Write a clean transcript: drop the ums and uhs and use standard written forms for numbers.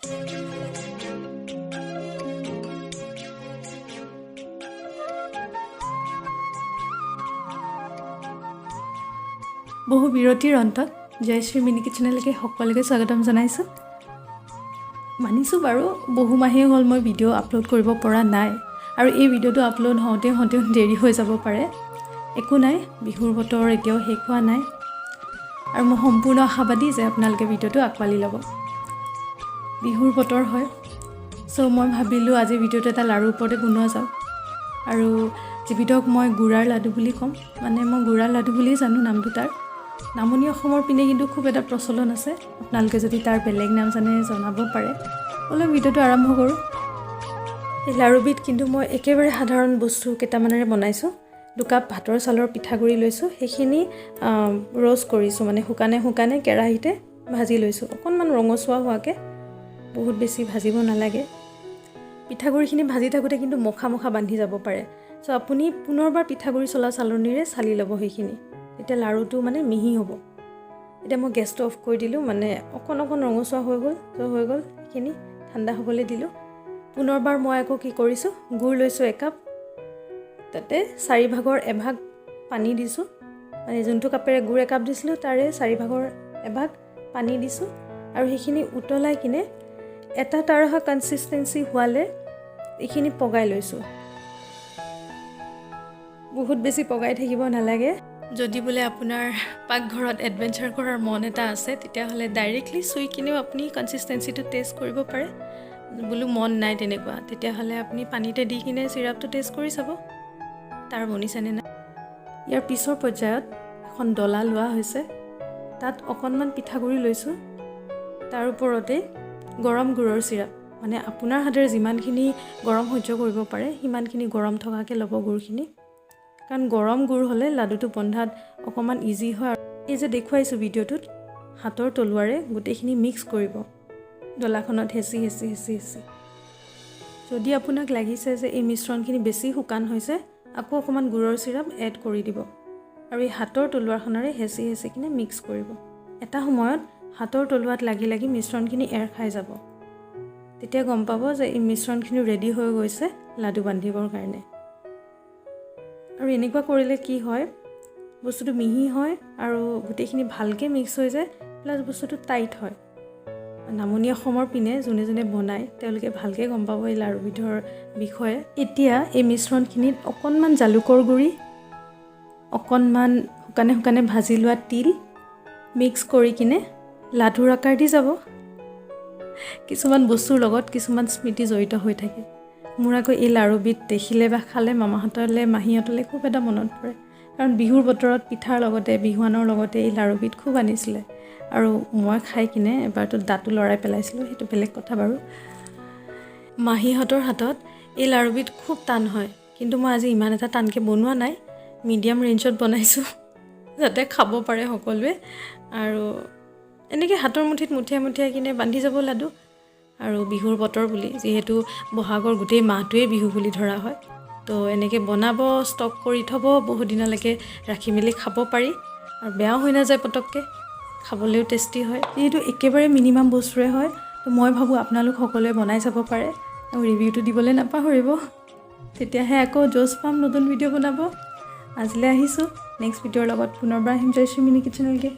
বহু বিৰতিৰ অন্তত জয়শ্ৰী মিনি কিচেনলৈকে সকলোকে স্বাগতম জনাইছোঁ। মানিছোঁ বাৰু বহু মাহেই হ'ল মই ভিডিঅ' আপলোড কৰিব পৰা নাই, আৰু এই ভিডিঅ'টো আপলোড হওঁতেও দেৰি হৈ যাব পাৰে। একো নাই, বিহুৰ বতৰ এতিয়াও শেষ হোৱা নাই, আৰু মই সম্পূৰ্ণ আশাবাদী যে আপোনালোকে ভিডিঅ'টো আঁকোৱালি ল'ব। বিহুৰ বতৰ হয়, চ' মই ভাবিলোঁ আজি ভিডিঅ'টো এটা লাড়ুৰ ওপৰতে বনোৱা যাওক, আৰু যিবিধক মই গুড়াৰ লাডু বুলি ক'ম, মানে মই গুড়াৰ লাডু বুলিয়েই জানো নামটো তাৰ। নামনি অসমৰ পিনে কিন্তু খুব এটা প্ৰচলন আছে, আপোনালোকে যদি তাৰ বেলেগ নাম জানে জনাব পাৰে। অলপ ভিডিঅ'টো আৰম্ভ কৰোঁ। এই লাড়ুবিধ কিন্তু মই একেবাৰে সাধাৰণ বস্তু কেইটামানেৰে বনাইছোঁ। 2 কাপ ভাতৰ চাউলৰ পিঠাগুড়ি লৈছোঁ, সেইখিনি ৰ'ষ্ট কৰিছোঁ, মানে শুকানে কেৰাহীতে ভাজি লৈছোঁ, অকণমান ৰঙচুৱা হোৱাকৈ, বহুত বেছি ভাজিব নালাগে। পিঠাগুড়িখিনি ভাজি থাকোঁতে কিন্তু মখা বান্ধি যাব পাৰে, চ' আপুনি পুনৰবাৰ পিঠাগুড়ি চলা চালনীৰে চালি ল'ব সেইখিনি, তেতিয়া লাড়ুটো মানে মিহি হ'ব। এতিয়া মই গেছটো অফ কৰি দিলোঁ, মানে অকণ ৰঙচুৱা হৈ গ'ল, সেইখিনি ঠাণ্ডা হ'বলৈ দিলোঁ। পুনৰবাৰ মই আকৌ কি কৰিছোঁ, গুড় লৈছোঁ 1 কাপ, তাতে 4 ভাগৰ 1 ভাগ পানী দিছোঁ, মানে যোনটো কাপেৰে গুড় 1 কাপ দিছিলোঁ তাৰে 4 ভাগৰ 1 ভাগ পানী দিছোঁ, আৰু সেইখিনি উতলাই কিনে এটা তাৰহা কনচিষ্টেঞ্চি হোৱালে এইখিনি পগাই লৈছোঁ। বহুত বেছি পগাই থাকিব নালাগে। যদি বোলে আপোনাৰ পাকঘৰত এডভেঞ্চাৰ কৰাৰ মন এটা আছে, তেতিয়াহ'লে ডাইৰেক্টলি চুই কিনেও আপুনি কনচিষ্টেঞ্চিটো টেষ্ট কৰিব পাৰে। বোলো মন নাই তেনেকুৱা, তেতিয়াহ'লে আপুনি পানীতে দি কিনে চিৰাপটো টেষ্ট কৰি চাব তাৰ বনিছেনে নাই। ইয়াৰ পিছৰ পৰ্যায়ত এখন ডলা লোৱা হৈছে, তাত অকণমান পিঠাগুড়ি লৈছোঁ, তাৰ ওপৰতে গৰম গুড়ৰ চিৰাপ, মানে আপোনাৰ হাতেৰে যিমানখিনি গৰম সহ্য কৰিব পাৰে সিমানখিনি গৰম থকাকৈ ল'ব গুড়খিনি, কাৰণ গৰম গুড় হ'লে লাডুটো বন্ধাত অকণমান ইজি হয়। আৰু এই যে দেখুৱাইছোঁ ভিডিঅ'টোত, হাতৰ তলুৱাৰে গোটেইখিনি মিক্স কৰিব ডলাখনত হেঁচি। যদি আপোনাক লাগিছে যে এই মিশ্ৰণখিনি বেছি শুকান হৈছে, আকৌ অকণমান গুড়ৰ চিৰাপ এড কৰি দিব, আৰু এই হাতৰ তলুৱাখনেৰে হেঁচি কিনে মিক্স কৰিব। এটা সময়ত হাতৰ তলুৱাত লাগি মিশ্ৰণখিনি এৰ খাই যাব, তেতিয়া গম পাব যে এই মিশ্ৰণখিনি ৰেডি হৈ গৈছে লাডু বান্ধিবৰ কাৰণে। আৰু এনেকুৱা কৰিলে কি হয়, বস্তুটো মিহি হয় আৰু গোটেইখিনি ভালকৈ মিক্স হৈ যায়, প্লাছ বস্তুটো টাইট হয়। নামনি অসমৰ পিনে যোনে বনায় তেওঁলোকে ভালকৈ গম পাব এই লাড়ুবিধৰ বিষয়ে। এতিয়া এই মিশ্ৰণখিনিত অকণমান জালুকৰ গুড়ি, অকণমান শুকানে ভাজি লোৱা তিল মিক্স কৰি কিনে লাডুৰ আকাৰ দি যাব। কিছুমান বস্তুৰ লগত কিছুমান স্মৃতি জড়িত হৈ থাকে। মোৰ আকৌ এই লাড়ুবিধ দেখিলে বা খালে মামাহঁতলৈ মাহীহঁতলৈ খুব এটা মনত পৰে, কাৰণ বিহুৰ বতৰত পিঠাৰ লগতে বিহুৱানৰ লগতে এই লাড়ুবিধ খুব আনিছিলে, আৰু মই খাই কিনে এবাৰতো দাঁতো লৰাই পেলাইছিলোঁ, সেইটো বেলেগ কথা বাৰু। মাহীহঁতৰ হাতত এই লাড়ুবিধ খুব টান হয়, কিন্তু মই আজি ইমান এটা টানকৈ বনোৱা নাই, মিডিয়াম ৰেঞ্জত বনাইছোঁ যাতে খাব পাৰে সকলোৱে। আৰু এনেকৈ হাতৰ মুঠিত মুঠিয়াই কিনে বান্ধি যাব লাডু। আৰু বিহুৰ বতৰ বুলি, যিহেতু বহাগৰ গোটেই মাহটোৱেই বিহু বুলি ধৰা হয়, তো এনেকৈ বনাব, ষ্টক কৰি থ'ব, বহুত দিনলৈকে ৰাখি মেলি খাব পাৰি, আৰু বেয়াও হৈ নাযায় পটককৈ, খাবলৈও টেষ্টি হয়। যিহেতু একেবাৰে মিনিমাম বস্তুৰে হয়, তো মই ভাবোঁ আপোনালোক সকলোৱে বনাই চাব পাৰে, আৰু ৰিভিউটো দিবলৈ নাপাহৰিব, তেতিয়াহে আকৌ জোচ পাম নতুন ভিডিঅ' বনাব। আজিলৈ আহিছোঁ, নেক্সট ভিডিঅ'ৰ লগত পুনৰবাৰ আহিম জয়শ্ৰী মিনি কিচেনলৈকে।